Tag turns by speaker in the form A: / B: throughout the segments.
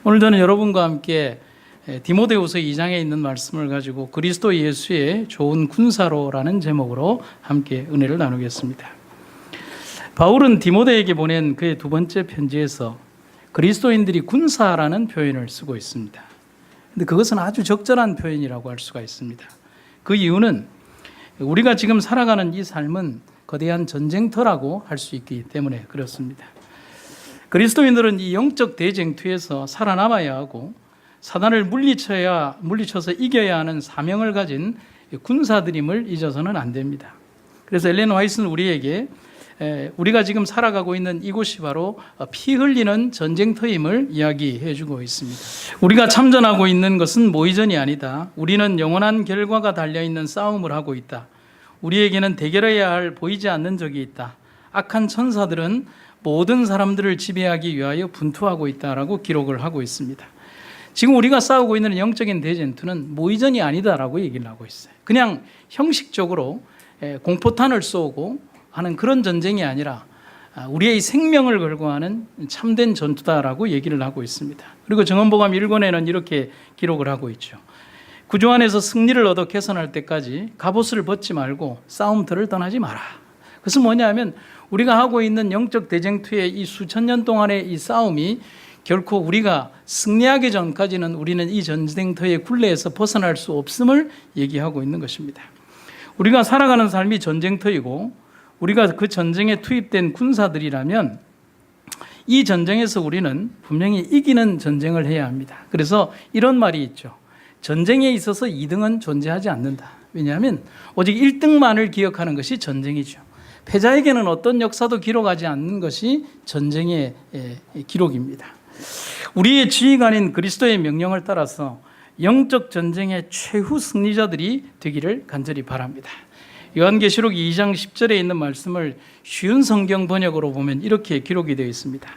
A: 오늘 저는 여러분과 함께 디모데후서 2장에 있는 말씀을 가지고 그리스도 예수의 좋은 군사로라는 제목으로 함께 은혜를 나누겠습니다. 바울은 디모데에게 보낸 그의 두 번째 편지에서 그리스도인들이 군사라는 표현을 쓰고 있습니다. 근데 그것은 아주 적절한 표현이라고 할 수가 있습니다. 그 이유는 우리가 지금 살아가는 이 삶은 거대한 전쟁터라고 할 수 있기 때문에 그렇습니다. 그리스도인들은 이 영적 대쟁투에서 살아남아야 하고 사단을 물리쳐서 이겨야 하는 사명을 가진 군사들임을 잊어서는 안 됩니다. 그래서 엘렌 화이트는 우리에게 우리가 지금 살아가고 있는 이곳이 바로 피 흘리는 전쟁터임을 이야기해 주고 있습니다. 우리가 참전하고 있는 것은 모의전이 아니다. 우리는 영원한 결과가 달려있는 싸움을 하고 있다. 우리에게는 대결해야 할 보이지 않는 적이 있다. 악한 천사들은 모든 사람들을 지배하기 위하여 분투하고 있다라고 기록을 하고 있습니다. 지금 우리가 싸우고 있는 영적인 대전투는 모의전이 아니다라고 얘기를 하고 있어요. 그냥 형식적으로 공포탄을 쏘고 하는 그런 전쟁이 아니라 우리의 생명을 걸고 하는 참된 전투다라고 얘기를 하고 있습니다. 그리고 정언복음 1권에는 이렇게 기록을 하고 있죠. 구주 안에서 승리를 얻어 개선할 때까지 갑옷을 벗지 말고 싸움터를 떠나지 마라. 그것은 뭐냐면 우리가 하고 있는 영적 대쟁투의 이 수천 년 동안의 이 싸움이 결코 우리가 승리하기 전까지는 우리는 이 전쟁터의 굴레에서 벗어날 수 없음을 얘기하고 있는 것입니다. 우리가 살아가는 삶이 전쟁터이고 우리가 그 전쟁에 투입된 군사들이라면 이 전쟁에서 우리는 분명히 이기는 전쟁을 해야 합니다. 그래서 이런 말이 있죠. 전쟁에 있어서 2등은 존재하지 않는다. 왜냐하면 오직 1등만을 기억하는 것이 전쟁이죠. 패자에게는 어떤 역사도 기록하지 않는 것이 전쟁의 기록입니다. 우리의 지휘관인 그리스도의 명령을 따라서 영적 전쟁의 최후 승리자들이 되기를 간절히 바랍니다. 요한계시록 2장 10절에 있는 말씀을 쉬운 성경 번역으로 보면 이렇게 기록이 되어 있습니다.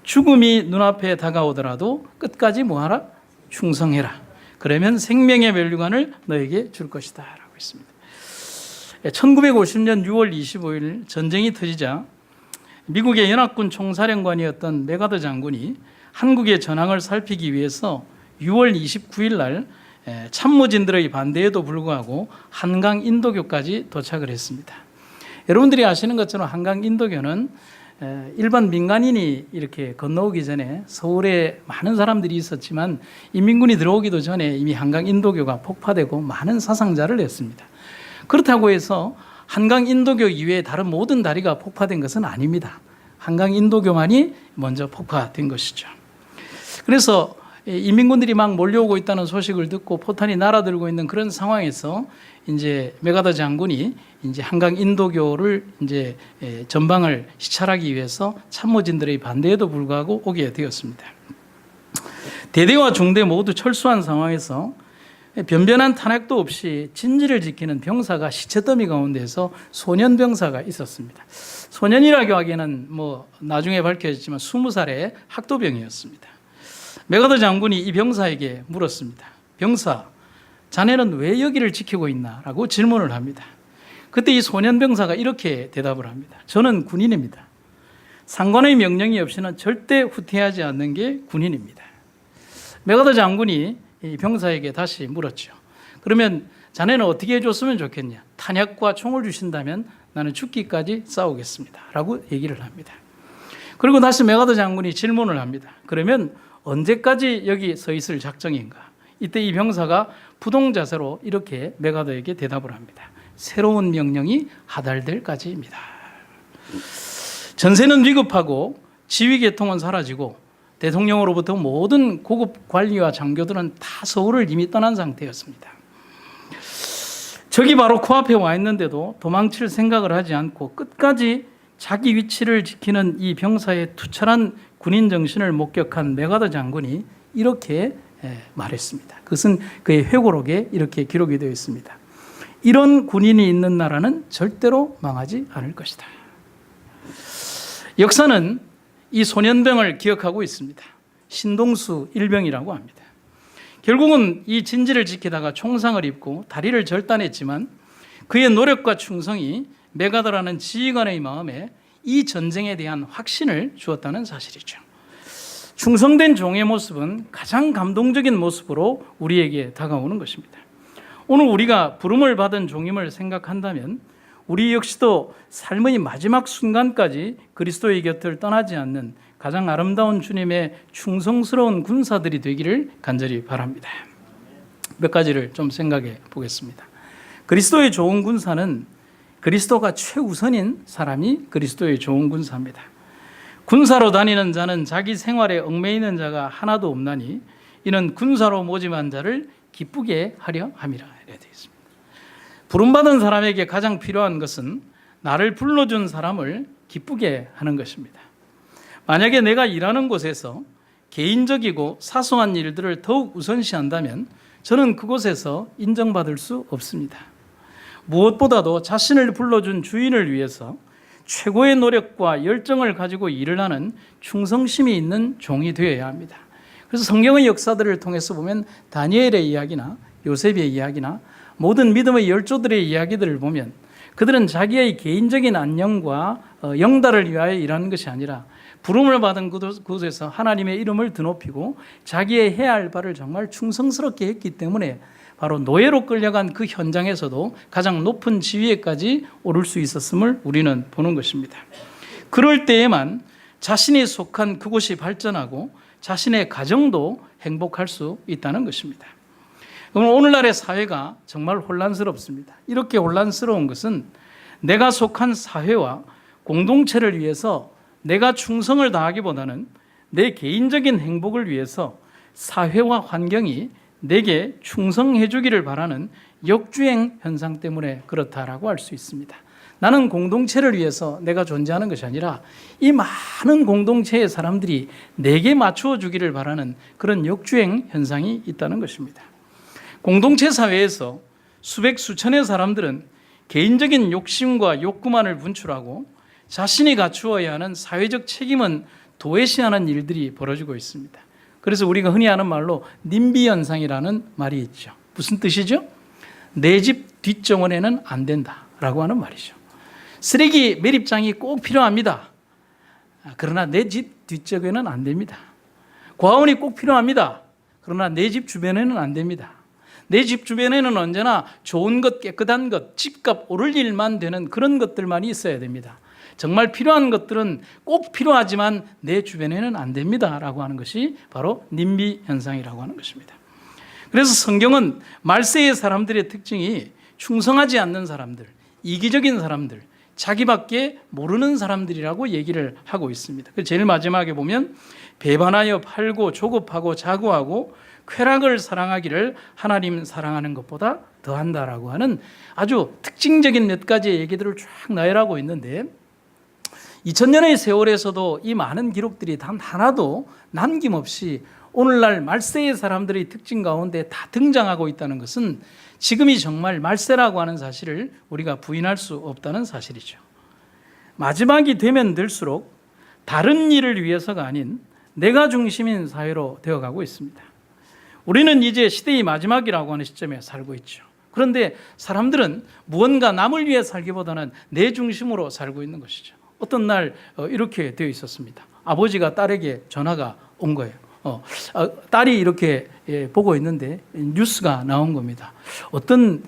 A: 죽음이 눈앞에 다가오더라도 끝까지 뭐하라? 충성해라. 그러면 생명의 면류관을 너에게 줄 것이다 라고 했습니다. 1950년 6월 25일 전쟁이 터지자 미국의 연합군 총사령관이었던 메가더 장군이 한국의 전황을 살피기 위해서 6월 29일 날 참모진들의 반대에도 불구하고 한강 인도교까지 도착을 했습니다. 여러분들이 아시는 것처럼 한강 인도교는 일반 민간인이 이렇게 건너오기 전에 서울에 많은 사람들이 있었지만 인민군이 들어오기도 전에 이미 한강 인도교가 폭파되고 많은 사상자를 냈습니다. 그렇다고 해서 한강 인도교 이외에 다른 모든 다리가 폭파된 것은 아닙니다. 한강 인도교만이 먼저 폭파된 것이죠. 그래서 인민군들이 막 몰려오고 있다는 소식을 듣고 포탄이 날아들고 있는 그런 상황에서 이제 메가더 장군이 이제 한강 인도교를 이제 전방을 시찰하기 위해서 참모진들의 반대에도 불구하고 오게 되었습니다. 대대와 중대 모두 철수한 상황에서 변변한 탄핵도 없이 진지를 지키는 병사가 시체더미 가운데서 소년 병사가 있었습니다. 소년이라고 하기에는 뭐 나중에 밝혀졌지만 20살의 학도병이었습니다. 메가더 장군이 이 병사에게 물었습니다. 병사, 자네는 왜 여기를 지키고 있나? 라고 질문을 합니다. 그때 이 소년 병사가 이렇게 대답을 합니다. 저는 군인입니다. 상관의 명령이 없이는 절대 후퇴하지 않는 게 군인입니다. 메가더 장군이 이 병사에게 다시 물었죠. 그러면 자네는 어떻게 해줬으면 좋겠냐? 탄약과 총을 주신다면 나는 죽기까지 싸우겠습니다. 라고 얘기를 합니다. 그리고 다시 메가더 장군이 질문을 합니다. 그러면 언제까지 여기 서 있을 작정인가? 이때 이 병사가 부동자세로 이렇게 메가더에게 대답을 합니다. 새로운 명령이 하달될까지입니다. 전세는 위급하고 지휘 계통은 사라지고 대통령으로부터 모든 고급 관리와 장교들은 다 서울을 이미 떠난 상태였습니다. 적이 바로 코앞에 와 있는데도 도망칠 생각을 하지 않고 끝까지 자기 위치를 지키는 이 병사의 투철한 군인 정신을 목격한 메가더 장군이 이렇게 말했습니다. 그것은 그의 회고록에 이렇게 기록이 되어 있습니다. 이런 군인이 있는 나라는 절대로 망하지 않을 것이다. 역사는 이 소년병을 기억하고 있습니다. 신동수 일병이라고 합니다. 결국은 이 진지를 지키다가 총상을 입고 다리를 절단했지만 그의 노력과 충성이 메가더라는 지휘관의 마음에 이 전쟁에 대한 확신을 주었다는 사실이죠. 충성된 종의 모습은 가장 감동적인 모습으로 우리에게 다가오는 것입니다. 오늘 우리가 부름을 받은 종임을 생각한다면 우리 역시도 삶의 마지막 순간까지 그리스도의 곁을 떠나지 않는 가장 아름다운 주님의 충성스러운 군사들이 되기를 간절히 바랍니다. 몇 가지를 좀 생각해 보겠습니다. 그리스도의 좋은 군사는 그리스도가 최우선인 사람이 그리스도의 좋은 군사입니다. 군사로 다니는 자는 자기 생활에 얽매이는 자가 하나도 없나니 이는 군사로 모집한 자를 기쁘게 하려 함이라 이렇게 되어 있습니다. 부름받은 사람에게 가장 필요한 것은 나를 불러준 사람을 기쁘게 하는 것입니다. 만약에 내가 일하는 곳에서 개인적이고 사소한 일들을 더욱 우선시한다면 저는 그곳에서 인정받을 수 없습니다. 무엇보다도 자신을 불러준 주인을 위해서 최고의 노력과 열정을 가지고 일을 하는 충성심이 있는 종이 되어야 합니다. 그래서 성경의 역사들을 통해서 보면 다니엘의 이야기나 요셉의 이야기나 모든 믿음의 열조들의 이야기들을 보면 그들은 자기의 개인적인 안녕과 영달을 위하여 일하는 것이 아니라 부름을 받은 그곳에서 하나님의 이름을 드높이고 자기의 해야 할 바를 정말 충성스럽게 했기 때문에 바로 노예로 끌려간 그 현장에서도 가장 높은 지위에까지 오를 수 있었음을 우리는 보는 것입니다. 그럴 때에만 자신이 속한 그곳이 발전하고 자신의 가정도 행복할 수 있다는 것입니다. 그럼 오늘날의 사회가 정말 혼란스럽습니다. 이렇게 혼란스러운 것은 내가 속한 사회와 공동체를 위해서 내가 충성을 다하기보다는 내 개인적인 행복을 위해서 사회와 환경이 내게 충성해 주기를 바라는 역주행 현상 때문에 그렇다라고 할 수 있습니다. 나는 공동체를 위해서 내가 존재하는 것이 아니라 이 많은 공동체의 사람들이 내게 맞추어 주기를 바라는 그런 역주행 현상이 있다는 것입니다. 공동체 사회에서 수백 수천의 사람들은 개인적인 욕심과 욕구만을 분출하고 자신이 갖추어야 하는 사회적 책임은 도외시하는 일들이 벌어지고 있습니다. 그래서 우리가 흔히 하는 말로 님비 현상이라는 말이 있죠. 무슨 뜻이죠? 내 집 뒷정원에는 안 된다라고 하는 말이죠. 쓰레기 매립장이 꼭 필요합니다. 그러나 내 집 뒷정원에는 안 됩니다. 과원이 꼭 필요합니다. 그러나 내 집 주변에는 안 됩니다. 내 집 주변에는 언제나 좋은 것, 깨끗한 것, 집값 오를 일만 되는 그런 것들만이 있어야 됩니다. 정말 필요한 것들은 꼭 필요하지만 내 주변에는 안 됩니다라고 하는 것이 바로 님비 현상이라고 하는 것입니다. 그래서 성경은 말세의 사람들의 특징이 충성하지 않는 사람들, 이기적인 사람들, 자기밖에 모르는 사람들이라고 얘기를 하고 있습니다. 제일 마지막에 보면 배반하여 팔고 조급하고 자고하고 쾌락을 사랑하기를 하나님 사랑하는 것보다 더한다라고 하는 아주 특징적인 몇 가지의 얘기들을 쫙 나열하고 있는데 2000년의 세월에서도 이 많은 기록들이 단 하나도 남김없이 오늘날 말세의 사람들의 특징 가운데 다 등장하고 있다는 것은 지금이 정말 말세라고 하는 사실을 우리가 부인할 수 없다는 사실이죠. 마지막이 되면 될수록 다른 일을 위해서가 아닌 내가 중심인 사회로 되어가고 있습니다. 우리는 이제 시대의 마지막이라고 하는 시점에 살고 있죠. 그런데 사람들은 무언가 남을 위해 살기보다는 내 중심으로 살고 있는 것이죠. 어떤 날 이렇게 되어 있었습니다. 아버지가 딸에게 전화가 온 거예요. 딸이 이렇게 보고 있는데 뉴스가 나온 겁니다. 어떤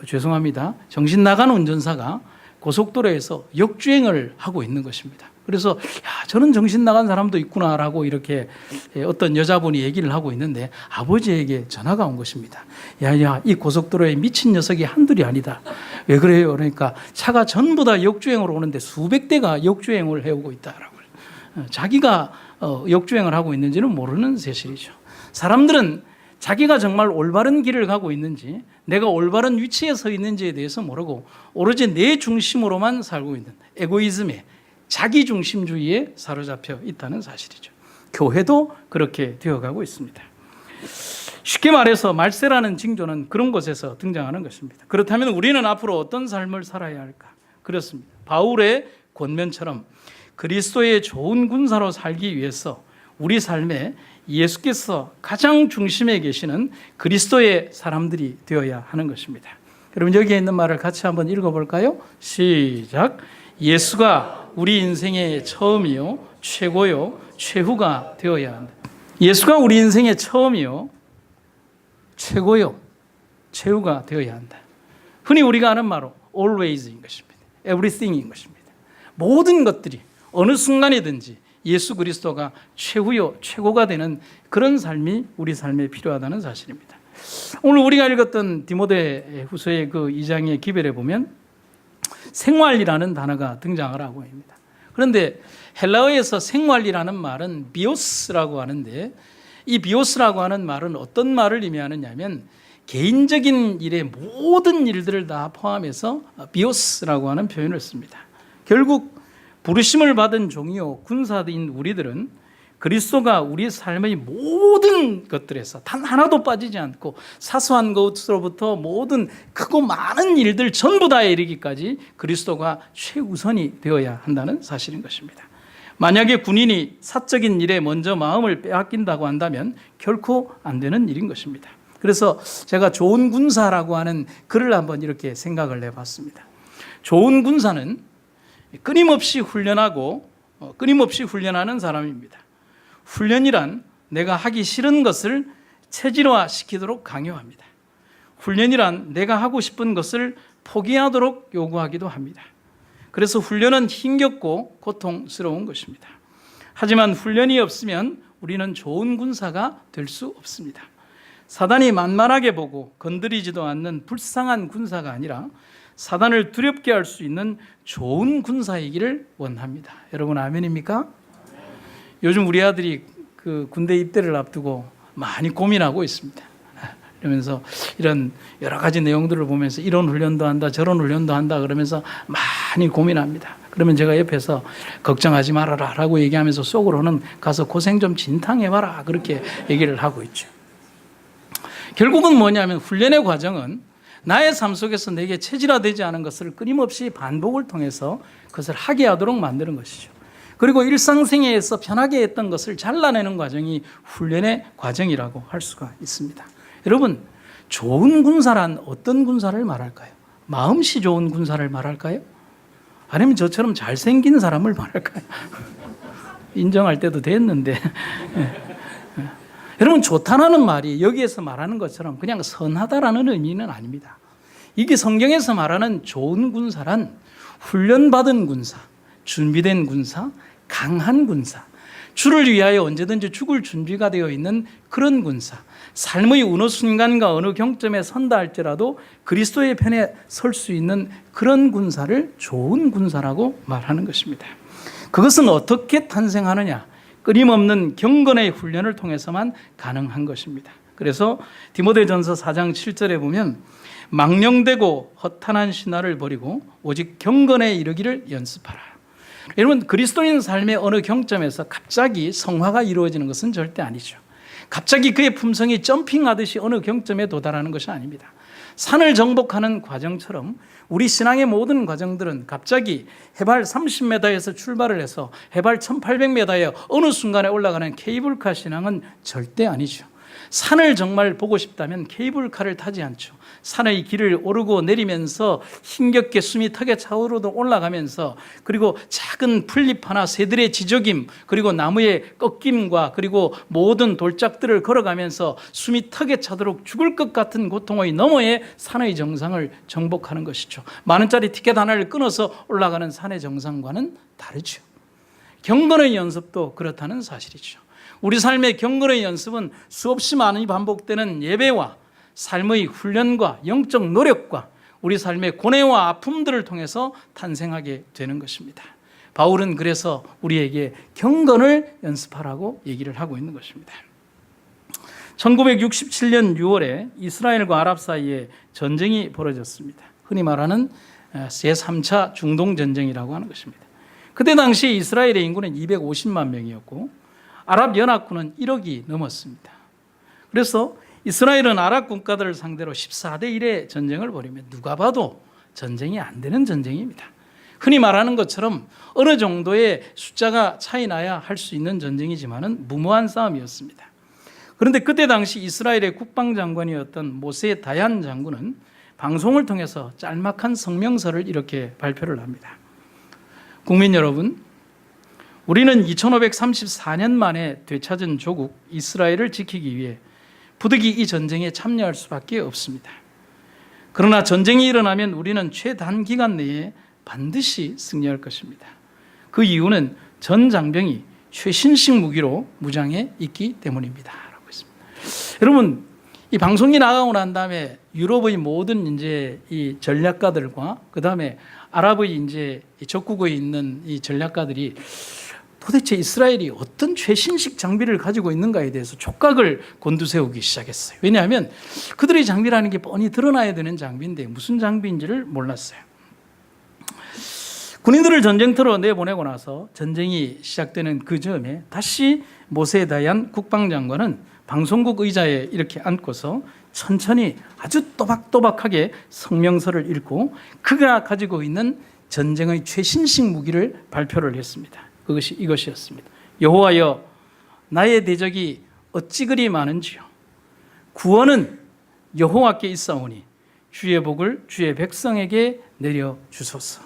A: 죄송합니다. 정신 나간 운전사가 고속도로에서 역주행을 하고 있는 것입니다. 그래서 저는 정신 나간 사람도 있구나라고 이렇게 어떤 여자분이 얘기를 하고 있는데 아버지에게 전화가 온 것입니다. 야야, 이 고속도로에 미친 녀석이 한둘이 아니다. 왜 그래요? 그러니까 차가 전부 다 역주행으로 오는데 수백 대가 역주행을 해오고 있다라고. 자기가 역주행을 하고 있는지는 모르는 사실이죠. 사람들은 자기가 정말 올바른 길을 가고 있는지 내가 올바른 위치에 서 있는지에 대해서 모르고 오로지 내 중심으로만 살고 있는 에고이즘에 자기중심주의에 사로잡혀 있다는 사실이죠. 교회도 그렇게 되어가고 있습니다. 쉽게 말해서 말세라는 징조는 그런 곳에서 등장하는 것입니다. 그렇다면 우리는 앞으로 어떤 삶을 살아야 할까? 그렇습니다. 바울의 권면처럼 그리스도의 좋은 군사로 살기 위해서 우리 삶에 예수께서 가장 중심에 계시는 그리스도의 사람들이 되어야 하는 것입니다. 여러분 여기에 있는 말을 같이 한번 읽어볼까요? 시작. 예수가 우리 인생의 처음이요 최고요, 최후가 되어야 한다. 예수가 우리 인생의 처음이요, 최고요, 최후가 되어야 한다. 흔히 우리가 아는 말로 always인 것입니다. everything인 것입니다. 모든 것들이 어느 순간이든지 예수 그리스도가 최후요, 최고가 되는 그런 삶이 우리 삶에 필요하다는 사실입니다. 오늘 우리가 읽었던 디모데 후서의 그 2장의 기별에 보면 생활이라는 단어가 등장을 하고 있습니다. 그런데 헬라어에서 생활이라는 말은 비오스라고 하는데, 이 비오스라고 하는 말은 어떤 말을 의미하느냐면 개인적인 일의 모든 일들을 다 포함해서 비오스라고 하는 표현을 씁니다. 결국 부르심을 받은 종이요 군사인 우리들은 그리스도가 우리 삶의 모든 것들에서 단 하나도 빠지지 않고 사소한 것으로부터 모든 크고 많은 일들 전부 다에 이르기까지 그리스도가 최우선이 되어야 한다는 사실인 것입니다. 만약에 군인이 사적인 일에 먼저 마음을 빼앗긴다고 한다면 결코 안 되는 일인 것입니다. 그래서 제가 좋은 군사라고 하는 글을 한번 이렇게 생각을 해봤습니다. 좋은 군사는 끊임없이 훈련하고 끊임없이 훈련하는 사람입니다. 훈련이란 내가 하기 싫은 것을 체질화시키도록 강요합니다. 훈련이란 내가 하고 싶은 것을 포기하도록 요구하기도 합니다. 그래서 훈련은 힘겹고 고통스러운 것입니다. 하지만 훈련이 없으면 우리는 좋은 군사가 될 수 없습니다. 사단이 만만하게 보고 건드리지도 않는 불쌍한 군사가 아니라 사단을 두렵게 할 수 있는 좋은 군사이기를 원합니다. 여러분 아멘입니까? 요즘 우리 아들이 그 군대 입대를 앞두고 많이 고민하고 있습니다. 그러면서 이런 여러 가지 내용들을 보면서 이런 훈련도 한다, 저런 훈련도 한다 그러면서 많이 고민합니다. 그러면 제가 옆에서 걱정하지 말아라 라고 얘기하면서 속으로는 가서 고생 좀 진탕해봐라 그렇게 얘기를 하고 있죠. 결국은 뭐냐면 훈련의 과정은 나의 삶 속에서 내게 체질화되지 않은 것을 끊임없이 반복을 통해서 그것을 하게 하도록 만드는 것이죠. 그리고 일상생활에서 편하게 했던 것을 잘라내는 과정이 훈련의 과정이라고 할 수가 있습니다. 여러분, 좋은 군사란 어떤 군사를 말할까요? 마음씨 좋은 군사를 말할까요? 아니면 저처럼 잘생긴 사람을 말할까요? 인정할 때도 됐는데 여러분, 좋다라는 말이 여기에서 말하는 것처럼 그냥 선하다라는 의미는 아닙니다. 이게 성경에서 말하는 좋은 군사란 훈련받은 군사, 준비된 군사, 강한 군사, 주를 위하여 언제든지 죽을 준비가 되어 있는 그런 군사, 삶의 어느 순간과 어느 경점에 선다 할지라도 그리스도의 편에 설 수 있는 그런 군사를 좋은 군사라고 말하는 것입니다. 그것은 어떻게 탄생하느냐? 끊임없는 경건의 훈련을 통해서만 가능한 것입니다. 그래서 디모데전서 4장 7절에 보면 망령되고 허탄한 신화를 버리고 오직 경건에 이르기를 연습하라. 여러분, 그리스도인 삶의 어느 경점에서 갑자기 성화가 이루어지는 것은 절대 아니죠. 갑자기 그의 품성이 점핑하듯이 어느 경점에 도달하는 것이 아닙니다. 산을 정복하는 과정처럼 우리 신앙의 모든 과정들은 갑자기 해발 30m에서 출발을 해서 해발 1800m에 어느 순간에 올라가는 케이블카 신앙은 절대 아니죠. 산을 정말 보고 싶다면 케이블카를 타지 않죠. 산의 길을 오르고 내리면서 힘겹게 숨이 턱에 차오르도 올라가면서, 그리고 작은 풀잎 하나 새들의 지저김, 그리고 나무의 꺾임과 그리고 모든 돌짝들을 걸어가면서 숨이 턱에 차도록 죽을 것 같은 고통의 너머에 산의 정상을 정복하는 것이죠. 만원짜리 티켓 하나를 끊어서 올라가는 산의 정상과는 다르죠. 경건의 연습도 그렇다는 사실이죠. 우리 삶의 경건의 연습은 수없이 많이 반복되는 예배와 삶의 훈련과 영적 노력과 우리 삶의 고뇌와 아픔들을 통해서 탄생하게 되는 것입니다. 바울은 그래서 우리에게 경건을 연습하라고 얘기를 하고 있는 것입니다. 1967년 6월에 이스라엘과 아랍 사이에 전쟁이 벌어졌습니다. 흔히 말하는 제3차 중동전쟁이라고 하는 것입니다. 그때 당시 이스라엘의 인구는 250만 명이었고 아랍연합군은 1억이 넘었습니다. 그래서 이스라엘은 아랍 국가들을 상대로 14대 1의 전쟁을 벌이며 누가 봐도 전쟁이 안 되는 전쟁입니다. 흔히 말하는 것처럼 어느 정도의 숫자가 차이 나야 할 수 있는 전쟁이지만은 무모한 싸움이었습니다. 그런데 그때 당시 이스라엘의 국방장관이었던 모세 다얀 장군은 방송을 통해서 짤막한 성명서를 이렇게 발표를 합니다. 국민 여러분, 우리는 2534년 만에 되찾은 조국 이스라엘을 지키기 위해 부득이 이 전쟁에 참여할 수밖에 없습니다. 그러나 전쟁이 일어나면 우리는 최단기간 내에 반드시 승리할 것입니다. 그 이유는 전 장병이 최신식 무기로 무장해 있기 때문입니다. 라고 했습니다. 여러분, 이 방송이 나가고 난 다음에 유럽의 모든 이제 이 전략가들과 그 다음에 아랍의 이제 적국에 있는 이 전략가들이 도대체 이스라엘이 어떤 최신식 장비를 가지고 있는가에 대해서 촉각을 곤두세우기 시작했어요. 왜냐하면 그들의 장비라는 게 뻔히 드러나야 되는 장비인데 무슨 장비인지를 몰랐어요. 군인들을 전쟁터로 내보내고 나서 전쟁이 시작되는 그 즈음에 다시 모세 다얀 국방장관은 방송국 의자에 이렇게 앉고서 천천히 아주 또박또박하게 성명서를 읽고 그가 가지고 있는 전쟁의 최신식 무기를 발표를 했습니다. 그것이 이것이었습니다. 여호와여, 나의 대적이 어찌 그리 많은지요. 구원은 여호와께 있사오니 주의 복을 주의 백성에게 내려 주소서.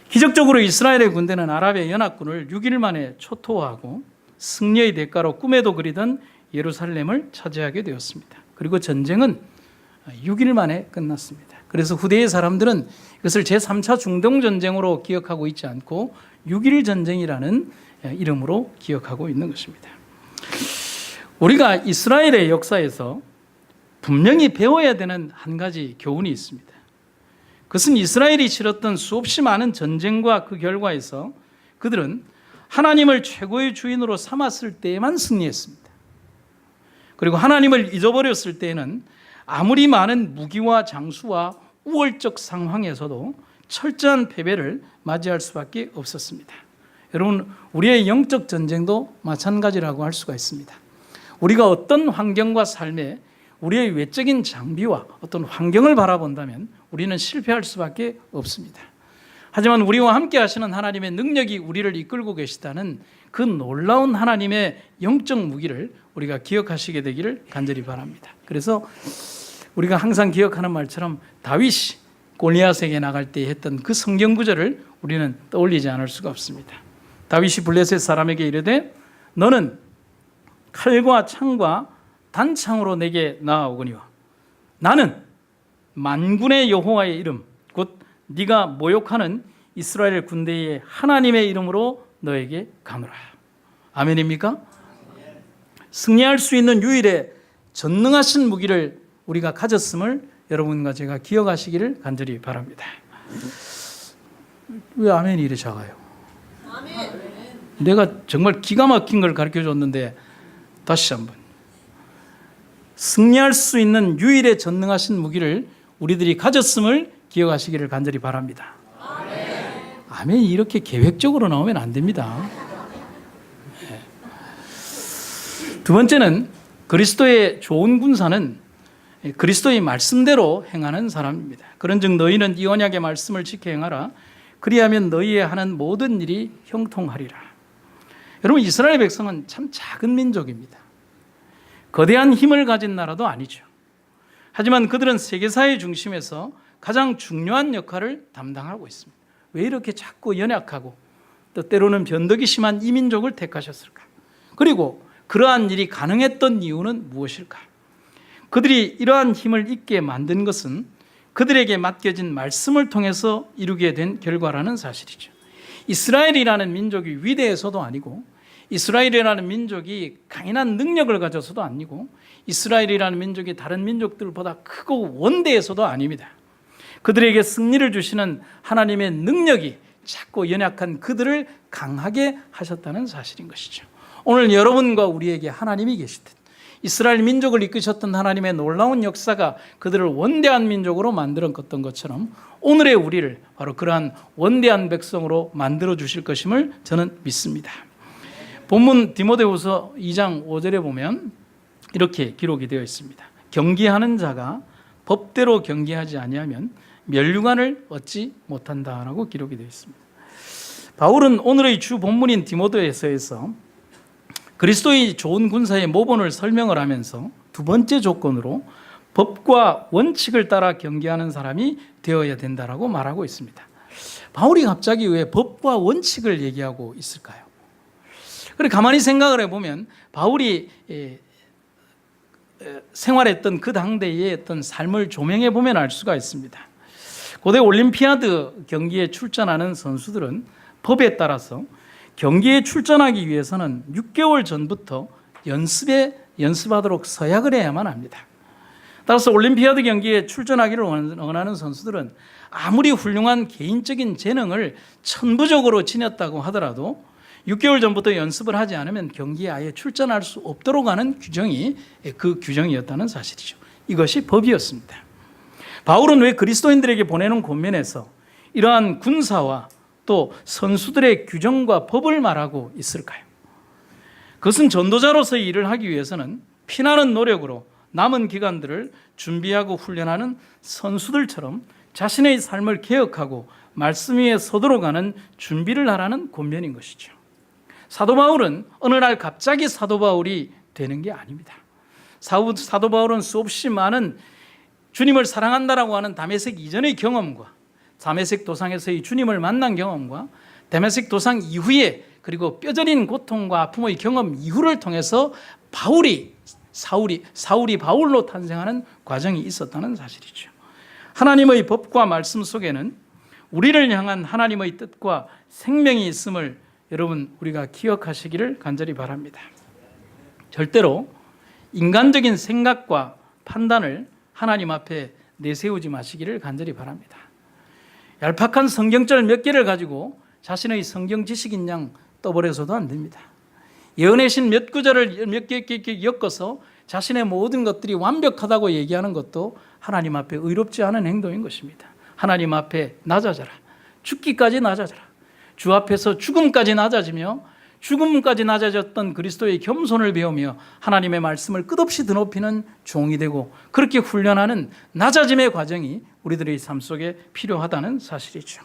A: 기적적으로 이스라엘의 군대는 아랍의 연합군을 6일 만에 초토화하고 승리의 대가로 꿈에도 그리던 예루살렘을 차지하게 되었습니다. 그리고 전쟁은 6일 만에 끝났습니다. 그래서 후대의 사람들은 이것을 제3차 중동전쟁으로 기억하고 있지 않고 6.1 전쟁이라는 이름으로 기억하고 있는 것입니다. 우리가 이스라엘의 역사에서 분명히 배워야 되는 한 가지 교훈이 있습니다. 그것은 이스라엘이 치렀던 수없이 많은 전쟁과 그 결과에서 그들은 하나님을 최고의 주인으로 삼았을 때에만 승리했습니다. 그리고 하나님을 잊어버렸을 때에는 아무리 많은 무기와 장수와 우월적 상황에서도 철저한 패배를 맞이할 수밖에 없었습니다. 여러분, 우리의 영적 전쟁도 마찬가지라고 할 수가 있습니다. 우리가 어떤 환경과 삶에 우리의 외적인 장비와 어떤 환경을 바라본다면 우리는 실패할 수밖에 없습니다. 하지만 우리와 함께 하시는 하나님의 능력이 우리를 이끌고 계시다는 그 놀라운 하나님의 영적 무기를 우리가 기억하시게 되기를 간절히 바랍니다. 그래서 우리가 항상 기억하는 말처럼 다윗이 골리앗에게 나갈 때 했던 그 성경 구절을 우리는 떠올리지 않을 수가 없습니다. 다윗이 블레셋 사람에게 이르되 너는 칼과 창과 단창으로 내게 나아오거니와 나는 만군의 여호와의 이름 곧 네가 모욕하는 이스라엘 군대의 하나님의 이름으로 너에게 가노라. 아멘입니까? 승리할 수 있는 유일의 전능하신 무기를 우리가 가졌음을 여러분과 제가 기억하시기를 간절히 바랍니다. 왜 아멘이 이래 작아요? 내가 정말 기가 막힌 걸 가르쳐줬는데 다시 한번. 승리할 수 있는 유일의 전능하신 무기를 우리들이 가졌음을 기억하시기를 간절히 바랍니다. 아멘이 이렇게 계획적으로 나오면 안 됩니다. 두 번째는 그리스도의 좋은 군사는 그리스도의 말씀대로 행하는 사람입니다. 그런즉 너희는 이 언약의 말씀을 지켜 행하라. 그리하면 너희의 하는 모든 일이 형통하리라. 여러분, 이스라엘 백성은 참 작은 민족입니다. 거대한 힘을 가진 나라도 아니죠. 하지만 그들은 세계사의 중심에서 가장 중요한 역할을 담당하고 있습니다. 왜 이렇게 자꾸 연약하고 또 때로는 변덕이 심한 이 민족을 택하셨을까? 그리고 그러한 일이 가능했던 이유는 무엇일까? 그들이 이러한 힘을 있게 만든 것은 그들에게 맡겨진 말씀을 통해서 이루게 된 결과라는 사실이죠. 이스라엘이라는 민족이 위대해서도 아니고 이스라엘이라는 민족이 강인한 능력을 가져서도 아니고 이스라엘이라는 민족이 다른 민족들보다 크고 원대해서도 아닙니다. 그들에게 승리를 주시는 하나님의 능력이 작고 연약한 그들을 강하게 하셨다는 사실인 것이죠. 오늘 여러분과 우리에게 하나님이 계시듯 이스라엘 민족을 이끄셨던 하나님의 놀라운 역사가 그들을 원대한 민족으로 만들었던 것처럼 오늘의 우리를 바로 그러한 원대한 백성으로 만들어 주실 것임을 저는 믿습니다. 본문 디모데후서 2장 5절에 보면 이렇게 기록이 되어 있습니다. 경계하는 자가 법대로 경계하지 아니하면 면류관을 얻지 못한다라고 기록이 되어 있습니다. 바울은 오늘의 주 본문인 디모데후서에서 그리스도의 좋은 군사의 모본을 설명을 하면서 두 번째 조건으로 법과 원칙을 따라 경계하는 사람이 되어야 된다라고 말하고 있습니다. 바울이 갑자기 왜 법과 원칙을 얘기하고 있을까요? 그래 가만히 생각을 해보면 바울이 생활했던 그 당대의 어떤 삶을 조명해 보면 알 수가 있습니다. 고대 올림피아드 경기에 출전하는 선수들은 법에 따라서 경기에 출전하기 위해서는 6개월 전부터 연습하도록 서약을 해야만 합니다. 따라서 올림피아드 경기에 출전하기를 원하는 선수들은 아무리 훌륭한 개인적인 재능을 천부적으로 지녔다고 하더라도 6개월 전부터 연습을 하지 않으면 경기에 아예 출전할 수 없도록 하는 규정이 그 규정이었다는 사실이죠. 이것이 법이었습니다. 바울은 왜 그리스도인들에게 보내는 권면에서 이러한 군사와 또 선수들의 규정과 법을 말하고 있을까요? 그것은 전도자로서의 일을 하기 위해서는 피나는 노력으로 남은 기간들을 준비하고 훈련하는 선수들처럼 자신의 삶을 개혁하고 말씀 위에 서도록 하는 준비를 하라는 권면인 것이죠. 사도 바울은 어느 날 갑자기 사도 바울이 되는 게 아닙니다. 사도 바울은 수없이 많은 주님을 사랑한다라고 하는 다메섹 이전의 경험과 다메섹 도상에서의 주님을 만난 경험과 다메섹 도상 이후에 그리고 뼈저린 고통과 아픔의 경험 이후를 통해서 사울이 바울로 탄생하는 과정이 있었다는 사실이죠. 하나님의 법과 말씀 속에는 우리를 향한 하나님의 뜻과 생명이 있음을 여러분 우리가 기억하시기를 간절히 바랍니다. 절대로 인간적인 생각과 판단을 하나님 앞에 내세우지 마시기를 간절히 바랍니다. 얄팍한 성경절 몇 개를 가지고 자신의 성경 지식인 양 떠버려서도 안 됩니다. 예언의 신 몇 구절을 몇 개 엮어서 자신의 모든 것들이 완벽하다고 얘기하는 것도 하나님 앞에 의롭지 않은 행동인 것입니다. 하나님 앞에 낮아져라. 죽기까지 낮아져라. 주 앞에서 죽음까지 낮아지며 죽음까지 낮아졌던 그리스도의 겸손을 배우며 하나님의 말씀을 끝없이 드높이는 종이 되고 그렇게 훈련하는 낮아짐의 과정이 우리들의 삶 속에 필요하다는 사실이죠.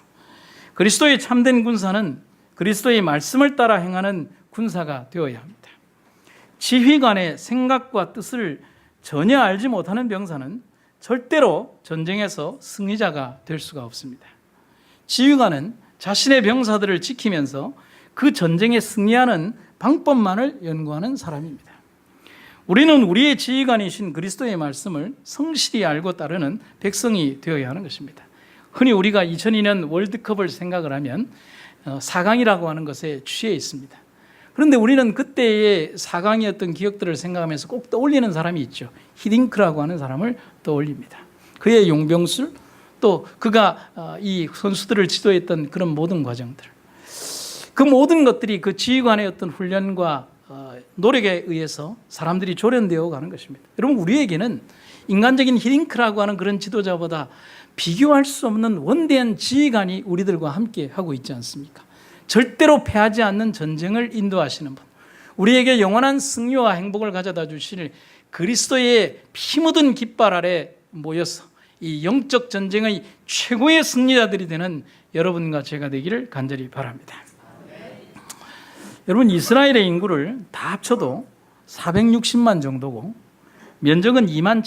A: 그리스도의 참된 군사는 그리스도의 말씀을 따라 행하는 군사가 되어야 합니다. 지휘관의 생각과 뜻을 전혀 알지 못하는 병사는 절대로 전쟁에서 승리자가 될 수가 없습니다. 지휘관은 자신의 병사들을 지키면서 그 전쟁에 승리하는 방법만을 연구하는 사람입니다. 우리는 우리의 지휘관이신 그리스도의 말씀을 성실히 알고 따르는 백성이 되어야 하는 것입니다. 흔히 우리가 2002년 월드컵을 생각을 하면 4강이라고 하는 것에 취해 있습니다. 그런데 우리는 그때의 4강이었던 기억들을 생각하면서 꼭 떠올리는 사람이 있죠. 히딩크라고 하는 사람을 떠올립니다. 그의 용병술, 또 그가 이 선수들을 지도했던 그런 모든 과정들, 그 모든 것들이 그 지휘관의 어떤 훈련과 노력에 의해서 사람들이 조련되어 가는 것입니다. 여러분, 우리에게는 인간적인 히딩크라고 하는 그런 지도자보다 비교할 수 없는 원대한 지휘관이 우리들과 함께 하고 있지 않습니까? 절대로 패하지 않는 전쟁을 인도하시는 분, 우리에게 영원한 승리와 행복을 가져다 주실 그리스도의 피 묻은 깃발 아래 모여서 이 영적 전쟁의 최고의 승리자들이 되는 여러분과 제가 되기를 간절히 바랍니다. 여러분, 이스라엘의 인구를 다 합쳐도 460만 정도고 면적은 2만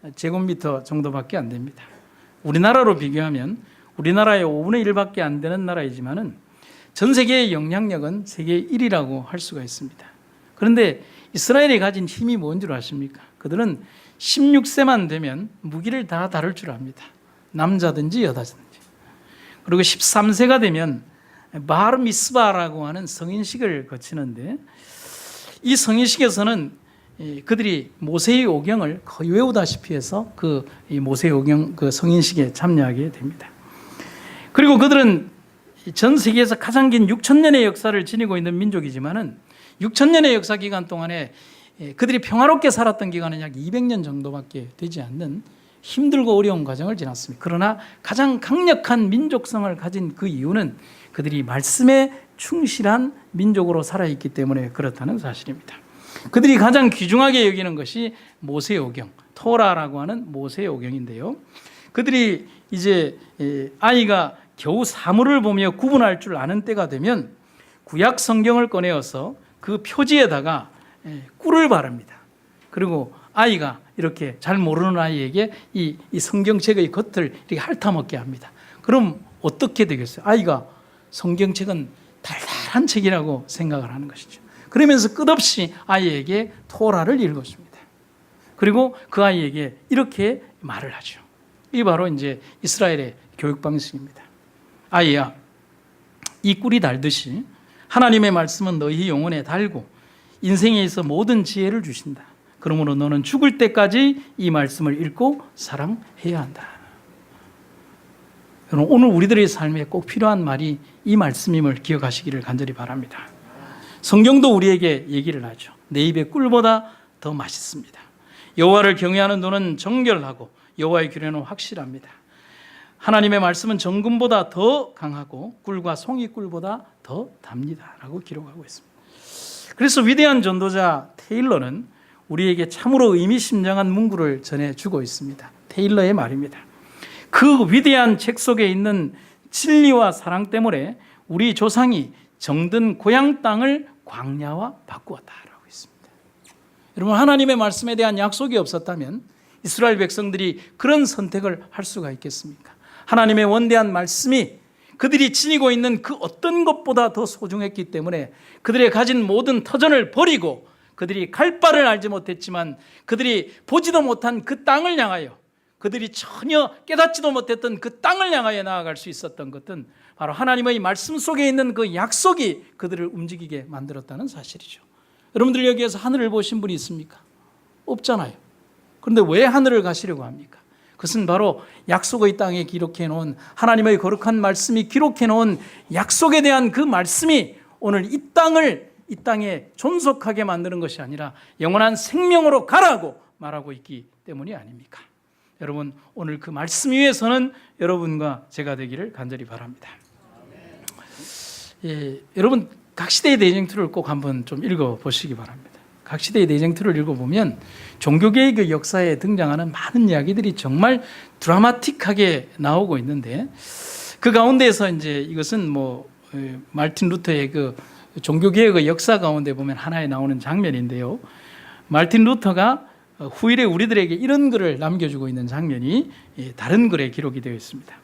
A: 700제곱미터 정도밖에 안 됩니다. 우리나라로 비교하면 우리나라의 5분의 1밖에 안 되는 나라이지만은 전 세계의 영향력은 세계 1위라고 할 수가 있습니다. 그런데 이스라엘이 가진 힘이 뭔 줄 아십니까? 그들은 16세만 되면 무기를 다 다룰 줄 압니다. 남자든지 여자든지. 그리고 13세가 되면 bar 미스바라고 하는 성인식을 거치는데, 이 성인식에서는 그들이 모세의 오경을 거의 외우다시피 해서 그 모세의 오경 그 성인식에 참여하게 됩니다. 그리고 그들은 전 세계에서 가장 긴 6,000년의 역사를 지니고 있는 민족이지만은 6,000년의 역사 기간 동안에 그들이 평화롭게 살았던 기간은 약 200년 정도밖에 되지 않는 힘들고 어려운 과정을 지났습니다. 그러나 가장 강력한 민족성을 가진 그 이유는 그들이 말씀에 충실한 민족으로 살아있기 때문에 그렇다는 사실입니다. 그들이 가장 귀중하게 여기는 것이 모세의 오경, 토라라고 하는 모세의 오경인데요. 그들이 이제 아이가 겨우 사물을 보며 구분할 줄 아는 때가 되면 구약 성경을 꺼내어서 그 표지에다가 꿀을 바릅니다. 그리고 아이가 이렇게 잘 모르는 아이에게 이 성경책의 겉을 이렇게 핥아먹게 합니다. 그럼 어떻게 되겠어요? 아이가 성경책은 달달한 책이라고 생각을 하는 것이죠. 그러면서 끝없이 아이에게 토라를 읽어줍니다. 그리고 그 아이에게 이렇게 말을 하죠. 이게 바로 이제 이스라엘의 교육 방식입니다. 아이야, 이 꿀이 달듯이 하나님의 말씀은 너희 영혼에 달고 인생에 있어 모든 지혜를 주신다. 그러므로 너는 죽을 때까지 이 말씀을 읽고 사랑해야 한다. 여러분, 오늘 우리들의 삶에 꼭 필요한 말이 이 말씀임을 기억하시기를 간절히 바랍니다. 성경도 우리에게 얘기를 하죠. 내 입의 꿀보다 더 맛있습니다. 여호와를 경외하는 눈은 정결하고 여호와의 규례는 확실합니다. 하나님의 말씀은 정금보다 더 강하고 꿀과 송이꿀보다 더 답니다 라고 기록하고 있습니다. 그래서 위대한 전도자 테일러는 우리에게 참으로 의미심장한 문구를 전해주고 있습니다. 테일러의 말입니다. 그 위대한 책 속에 있는 진리와 사랑 때문에 우리 조상이 정든 고향 땅을 광야와 바꾸었다라고 있습니다. 여러분, 하나님의 말씀에 대한 약속이 없었다면 이스라엘 백성들이 그런 선택을 할 수가 있겠습니까? 하나님의 원대한 말씀이 그들이 지니고 있는 그 어떤 것보다 더 소중했기 때문에 그들의 가진 모든 터전을 버리고 그들이 갈 바를 알지 못했지만 그들이 보지도 못한 그 땅을 향하여, 그들이 전혀 깨닫지도 못했던 그 땅을 향하여 나아갈 수 있었던 것은 바로 하나님의 말씀 속에 있는 그 약속이 그들을 움직이게 만들었다는 사실이죠. 여러분들 여기에서 하늘을 보신 분이 있습니까? 없잖아요. 그런데 왜 하늘을 가시려고 합니까? 그것은 바로 약속의 땅에 기록해 놓은 하나님의 거룩한 말씀이 기록해 놓은 약속에 대한 그 말씀이 오늘 이 땅에 존속하게 만드는 것이 아니라 영원한 생명으로 가라고 말하고 있기 때문이 아닙니까? 여러분, 오늘 그 말씀 위에서는 여러분과 제가 되기를 간절히 바랍니다. 여러분, 각시대의 대쟁투를 꼭 한번 좀 읽어보시기 바랍니다. 각시대의 대쟁투를 읽어보면 종교개혁의 역사에 등장하는 많은 이야기들이 정말 드라마틱하게 나오고 있는데, 그 가운데에서 이제 이것은 마르틴 루터의 그 종교개혁의 역사 가운데 보면 하나에 나오는 장면인데요. 마르틴 루터가 후일에 우리들에게 이런 글을 남겨주고 있는 장면이 다른 글에 기록이 되어 있습니다.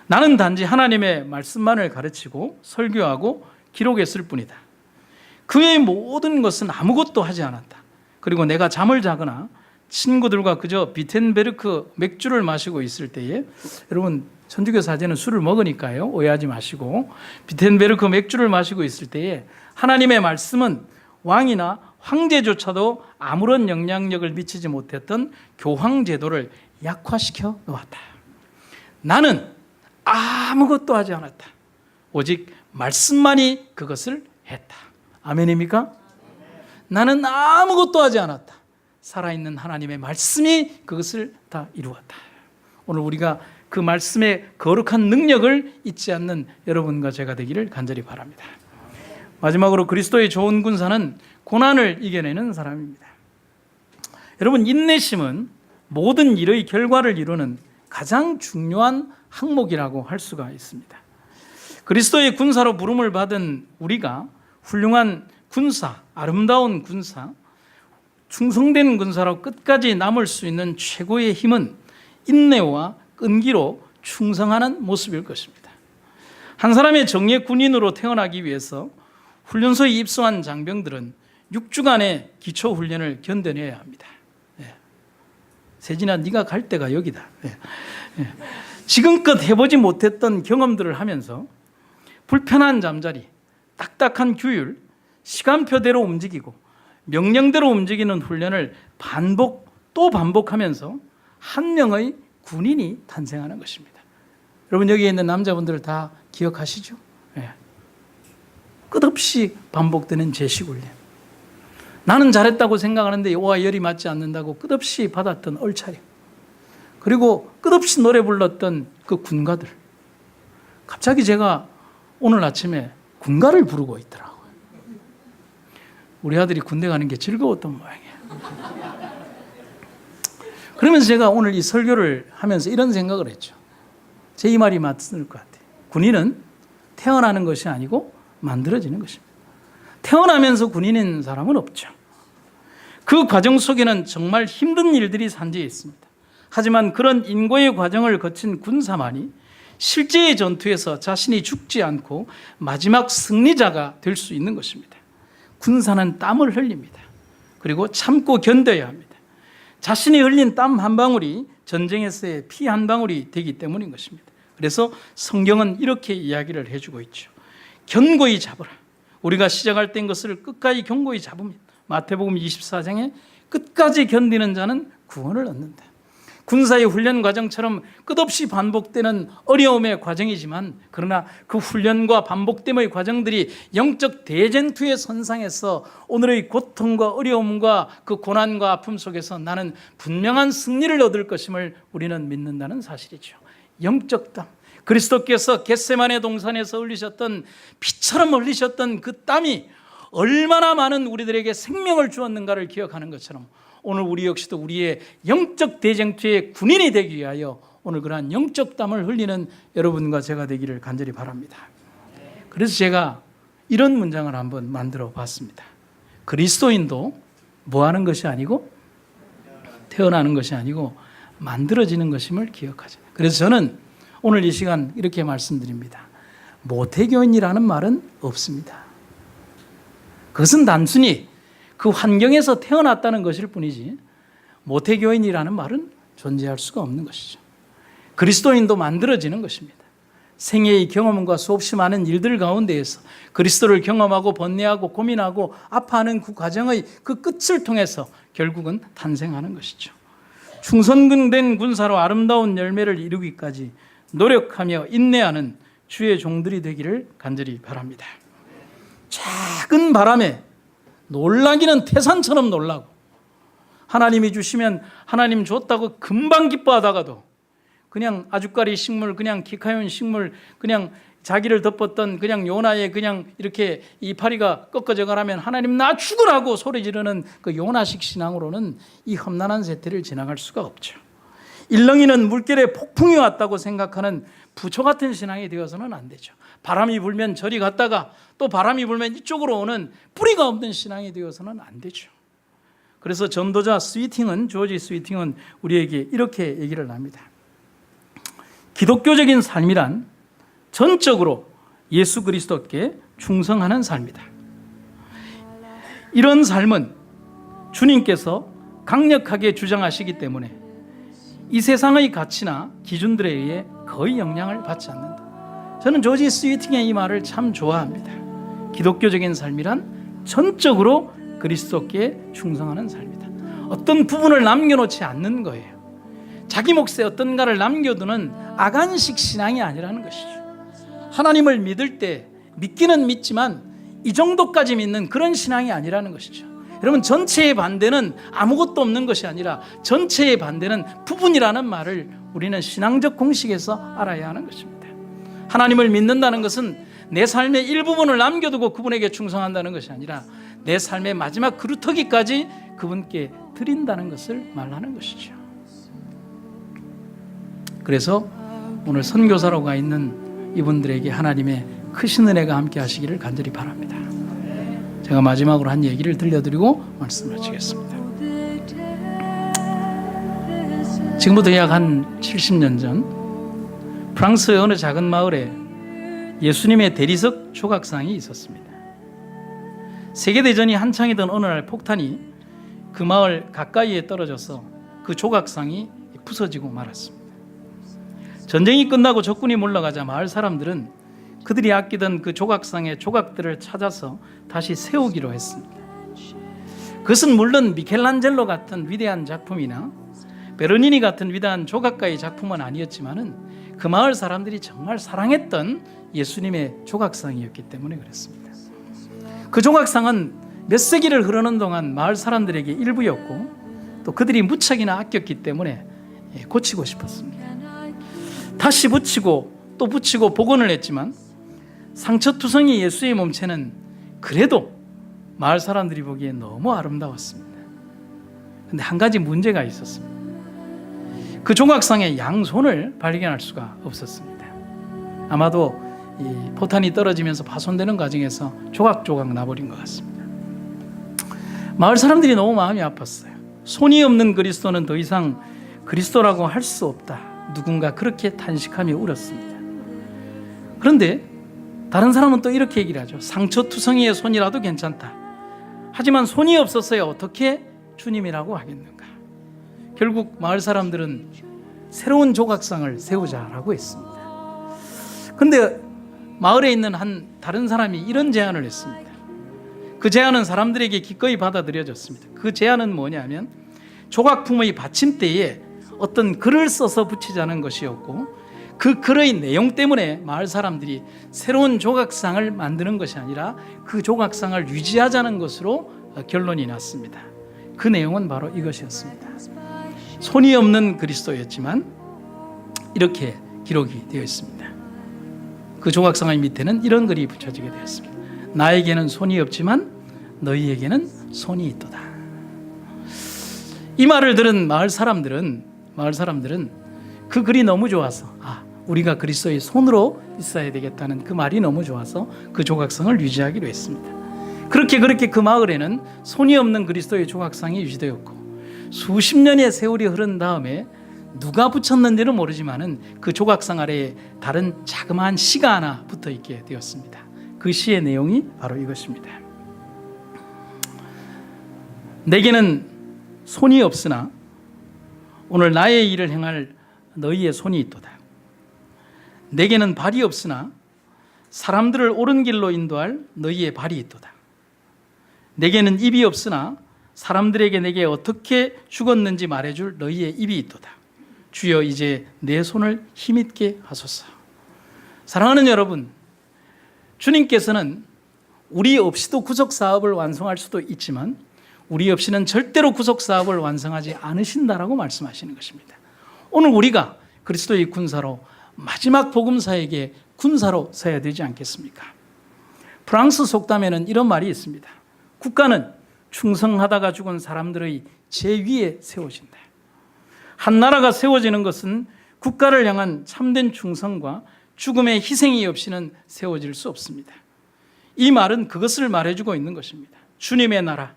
A: 나는 단지 하나님의 말씀만을 가르치고 설교하고 기록했을 뿐이다. 그 외의 모든 것은 아무것도 하지 않았다. 그리고 내가 잠을 자거나 친구들과 그저 비텐베르크 맥주를 마시고 있을 때에, 여러분 천주교 사제는 술을 먹으니까요, 오해하지 마시고, 비텐베르크 맥주를 마시고 있을 때에 하나님의 말씀은 왕이나 황제조차도 아무런 영향력을 미치지 못했던 교황제도를 약화시켜 놓았다. 나는 아무것도 하지 않았다. 오직 말씀만이 그것을 했다. 아멘입니까? 나는 아무것도 하지 않았다. 살아있는 하나님의 말씀이 그것을 다 이루었다. 오늘 우리가 그 말씀의 거룩한 능력을 잊지 않는 여러분과 제가 되기를 간절히 바랍니다. 마지막으로 그리스도의 좋은 군사는 고난을 이겨내는 사람입니다. 여러분, 인내심은 모든 일의 결과를 이루는 가장 중요한 항목이라고 할 수가 있습니다. 그리스도의 군사로 부름을 받은 우리가 훌륭한 군사, 아름다운 군사, 충성된 군사로 끝까지 남을 수 있는 최고의 힘은 인내와 끈기로 충성하는 모습일 것입니다. 한 사람의 정예 군인으로 태어나기 위해서 훈련소에 입소한 장병들은 6주간의 기초 훈련을 견뎌내야 합니다. 세진아, 네가 갈 데가 여기다. 지금껏 해보지 못했던 경험들을 하면서 불편한 잠자리, 딱딱한 규율, 시간표대로 움직이고 명령대로 움직이는 훈련을 반복 또 반복하면서 한 명의 군인이 탄생하는 것입니다. 여러분, 여기에 있는 남자분들 다 기억하시죠? 끝없이 반복되는 제식훈련. 나는 잘했다고 생각하는데 여호와 열이 맞지 않는다고 끝없이 받았던 얼차림, 그리고 끝없이 노래 불렀던 그 군가들. 갑자기 제가 오늘 아침에 군가를 부르고 있더라고요. 우리 아들이 군대 가는 게 즐거웠던 모양이에요. 그러면서 제가 오늘 이 설교를 하면서 이런 생각을 했죠. 제 이 말이 맞을 것 같아요. 군인은 태어나는 것이 아니고 만들어지는 것입니다. 태어나면서 군인인 사람은 없죠. 그 과정 속에는 정말 힘든 일들이 산재해 있습니다. 하지만 그런 인고의 과정을 거친 군사만이 실제의 전투에서 자신이 죽지 않고 마지막 승리자가 될 수 있는 것입니다. 군사는 땀을 흘립니다. 그리고 참고 견뎌야 합니다. 자신이 흘린 땀 한 방울이 전쟁에서의 피 한 방울이 되기 때문인 것입니다. 그래서 성경은 이렇게 이야기를 해주고 있죠. 견고히 잡으라. 우리가 시작할 땐 것을 끝까지 견고히 잡으면, 마태복음 24장에 끝까지 견디는 자는 구원을 얻는다. 군사의 훈련 과정처럼 끝없이 반복되는 어려움의 과정이지만, 그러나 그 훈련과 반복됨의 과정들이 영적 대전투의 선상에서 오늘의 고통과 어려움과 그 고난과 아픔 속에서 나는 분명한 승리를 얻을 것임을 우리는 믿는다는 사실이죠. 영적 땀, 그리스도께서 겟세마네 동산에서 흘리셨던 피처럼 흘리셨던 그 땀이 얼마나 많은 우리들에게 생명을 주었는가를 기억하는 것처럼, 오늘 우리 역시도 우리의 영적 대쟁투의 군인이 되기 위하여 오늘 그러한 영적 땀을 흘리는 여러분과 제가 되기를 간절히 바랍니다. 그래서 제가 이런 문장을 한번 만들어 봤습니다. 그리스도인도 뭐 하는 것이 아니고 태어나는 것이 아니고 만들어지는 것임을 기억하자. 그래서 저는 오늘 이 시간 이렇게 말씀드립니다. 모태교인이라는 말은 없습니다. 그것은 단순히 그 환경에서 태어났다는 것일 뿐이지 모태교인이라는 말은 존재할 수가 없는 것이죠. 그리스도인도 만들어지는 것입니다. 생애의 경험과 수없이 많은 일들 가운데에서 그리스도를 경험하고 번뇌하고 고민하고 아파하는 그 과정의 그 끝을 통해서 결국은 탄생하는 것이죠. 충성된 군사로 아름다운 열매를 이루기까지 노력하며 인내하는 주의 종들이 되기를 간절히 바랍니다. 작은 바람에 놀라기는 태산처럼 놀라고, 하나님이 주시면 하나님 줬다고 금방 기뻐하다가도 그냥 아주까리 식물, 그냥 기카온 식물, 그냥 자기를 덮었던 그냥 요나의 그냥 이렇게 이파리가 꺾어져 가라면 하나님 나 죽으라고 소리 지르는 그 요나식 신앙으로는 이 험난한 세태를 지나갈 수가 없죠. 일렁이는 물결에 폭풍이 왔다고 생각하는 부초 같은 신앙이 되어서는 안 되죠. 바람이 불면 저리 갔다가 또 바람이 불면 이쪽으로 오는 뿌리가 없는 신앙이 되어서는 안 되죠. 그래서 전도자 스위팅은, 조지 스위팅은 우리에게 이렇게 얘기를 합니다. 기독교적인 삶이란 전적으로 예수 그리스도께 충성하는 삶이다. 이런 삶은 주님께서 강력하게 주장하시기 때문에 이 세상의 가치나 기준들에 의해 거의 영향을 받지 않는다. 저는 조지 스위팅의 이 말을 참 좋아합니다. 기독교적인 삶이란 전적으로 그리스도께 충성하는 삶이다. 어떤 부분을 남겨놓지 않는 거예요. 자기 몫에 어떤가를 남겨두는 아간식 신앙이 아니라는 것이죠. 하나님을 믿을 때 믿기는 믿지만 이 정도까지 믿는 그런 신앙이 아니라는 것이죠. 여러분, 전체의 반대는 아무것도 없는 것이 아니라 전체의 반대는 부분이라는 말을 우리는 신앙적 공식에서 알아야 하는 것입니다. 하나님을 믿는다는 것은 내 삶의 일부분을 남겨두고 그분에게 충성한다는 것이 아니라 내 삶의 마지막 그루터기까지 그분께 드린다는 것을 말하는 것이죠. 그래서 오늘 선교사로 가 있는 이분들에게 하나님의 크신 은혜가 함께 하시기를 간절히 바랍니다. 제가 마지막으로 한 얘기를 들려드리고 말씀을 마치겠습니다. 지금부터 약 한 70년 전 프랑스의 어느 작은 마을에 예수님의 대리석 조각상이 있었습니다. 세계대전이 한창이던 어느 날 폭탄이 그 마을 가까이에 떨어져서 그 조각상이 부서지고 말았습니다. 전쟁이 끝나고 적군이 물러가자 마을 사람들은 그들이 아끼던 그 조각상의 조각들을 찾아서 다시 세우기로 했습니다. 그것은 물론 미켈란젤로 같은 위대한 작품이나 베르니니 같은 위대한 조각가의 작품은 아니었지만은 그 마을 사람들이 정말 사랑했던 예수님의 조각상이었기 때문에 그랬습니다. 그 조각상은 몇 세기를 흐르는 동안 마을 사람들에게 일부였고 또 그들이 무척이나 아꼈기 때문에 고치고 싶었습니다. 다시 붙이고 또 붙이고 복원을 했지만 상처투성이 예수의 몸체는 그래도 마을 사람들이 보기에 너무 아름다웠습니다. 그런데 한 가지 문제가 있었습니다. 그 조각상의 양손을 발견할 수가 없었습니다. 아마도 이 포탄이 떨어지면서 파손되는 과정에서 조각조각 나버린 것 같습니다. 마을 사람들이 너무 마음이 아팠어요. 손이 없는 그리스도는 더 이상 그리스도라고 할 수 없다. 누군가 그렇게 탄식하며 울었습니다. 그런데 다른 사람은 또 이렇게 얘기를 하죠. 상처투성이의 손이라도 괜찮다. 하지만 손이 없었어야 어떻게 주님이라고 하겠는가. 결국 마을 사람들은 새로운 조각상을 세우자라고 했습니다. 그런데 마을에 있는 한 다른 사람이 이런 제안을 했습니다. 그 제안은 사람들에게 기꺼이 받아들여졌습니다. 그 제안은 뭐냐면 조각품의 받침대에 어떤 글을 써서 붙이자는 것이었고, 그 글의 내용 때문에 마을 사람들이 새로운 조각상을 만드는 것이 아니라 그 조각상을 유지하자는 것으로 결론이 났습니다. 그 내용은 바로 이것이었습니다. 손이 없는 그리스도였지만 이렇게 기록이 되어 있습니다. 그 조각상의 밑에는 이런 글이 붙여지게 되었습니다. 나에게는 손이 없지만 너희에게는 손이 있도다. 이 말을 들은 마을 사람들은 그 글이 너무 좋아서 우리가 그리스도의 손으로 있어야 되겠다는 그 말이 너무 좋아서 그 조각상을 유지하기로 했습니다. 그렇게 그 마을에는 손이 없는 그리스도의 조각상이 유지되었고, 수십 년의 세월이 흐른 다음에 누가 붙였는지는 모르지만은 그 조각상 아래에 다른 자그마한 시가 하나 붙어 있게 되었습니다. 그 시의 내용이 바로 이것입니다. 내게는 손이 없으나 오늘 나의 일을 행할 너희의 손이 있도다. 내게는 발이 없으나 사람들을 옳은 길로 인도할 너희의 발이 있도다. 내게는 입이 없으나 사람들에게 내게 어떻게 죽었는지 말해줄 너희의 입이 있도다. 주여 이제 내 손을 힘있게 하소서. 사랑하는 여러분, 주님께서는 우리 없이도 구속사업을 완성할 수도 있지만 우리 없이는 절대로 구속사업을 완성하지 않으신다라고 말씀하시는 것입니다. 오늘 우리가 그리스도의 군사로 마지막 복음사에게 군사로 서야 되지 않겠습니까? 프랑스 속담에는 이런 말이 있습니다. 국가는 충성하다가 죽은 사람들의 제위에 세워진다. 한 나라가 세워지는 것은 국가를 향한 참된 충성과 죽음의 희생이 없이는 세워질 수 없습니다. 이 말은 그것을 말해주고 있는 것입니다. 주님의 나라,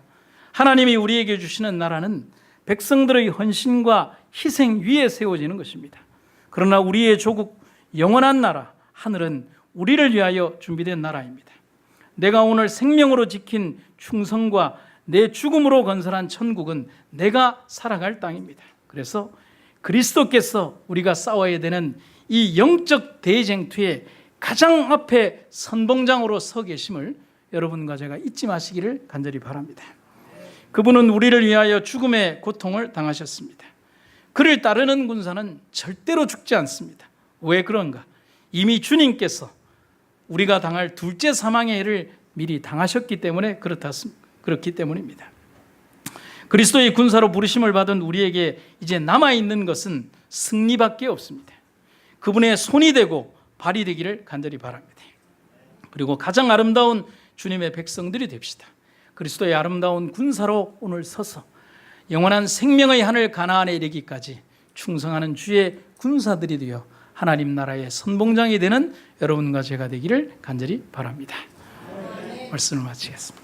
A: 하나님이 우리에게 주시는 나라는 백성들의 헌신과 희생 위에 세워지는 것입니다. 그러나 우리의 조국, 영원한 나라, 하늘은 우리를 위하여 준비된 나라입니다. 내가 오늘 생명으로 지킨 충성과 내 죽음으로 건설한 천국은 내가 살아갈 땅입니다. 그래서 그리스도께서 우리가 싸워야 되는 이 영적 대쟁투의 가장 앞에 선봉장으로 서 계심을 여러분과 제가 잊지 마시기를 간절히 바랍니다. 그분은 우리를 위하여 죽음의 고통을 당하셨습니다. 그를 따르는 군사는 절대로 죽지 않습니다. 왜 그런가? 이미 주님께서 우리가 당할 둘째 사망의 해를 미리 당하셨기 때문에 그렇기 때문입니다. 그리스도의 군사로 부르심을 받은 우리에게 이제 남아있는 것은 승리밖에 없습니다. 그분의 손이 되고 발이 되기를 간절히 바랍니다. 그리고 가장 아름다운 주님의 백성들이 됩시다. 그리스도의 아름다운 군사로 오늘 서서 영원한 생명의 하늘 가나안에 이르기까지 충성하는 주의 군사들이 되어 하나님 나라의 선봉장이 되는 여러분과 제가 되기를 간절히 바랍니다. 말씀을 마치겠습니다.